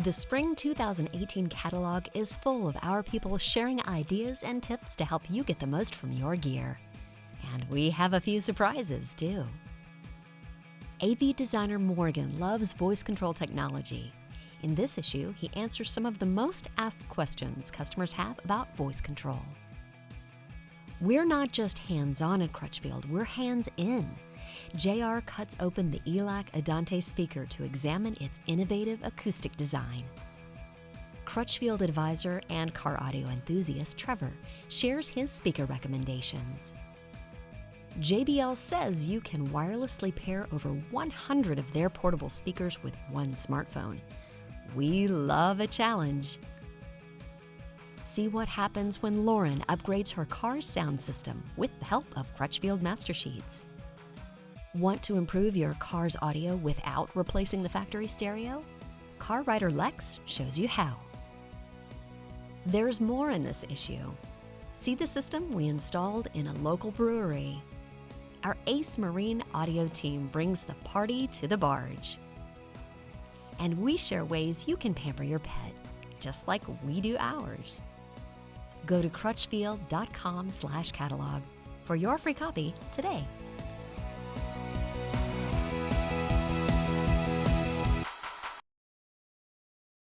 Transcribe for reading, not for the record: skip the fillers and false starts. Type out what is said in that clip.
The Spring 2018 catalog is full of our people sharing ideas and tips to help you get the most from your gear. And we have a few surprises, too. AV designer Morgan loves voice control technology. In this issue, he answers some of the most asked questions customers have about voice control. We're not just hands-on at Crutchfield, we're hands-in. JR cuts open the ELAC Adante speaker to examine its innovative acoustic design. Crutchfield advisor and car audio enthusiast Trevor shares his speaker recommendations. JBL says you can wirelessly pair over 100 of their portable speakers with one smartphone. We love a challenge. See what happens when Lauren upgrades her car's sound system with the help of Crutchfield Master Sheets. Want to improve your car's audio without replacing the factory stereo? Car writer Lex shows you how. There's more in this issue. See the system we installed in a local brewery. Our Ace Marine audio team brings the party to the barge. And we share ways you can pamper your pet, just like we do ours. Go to crutchfield.com/catalog for your free copy today.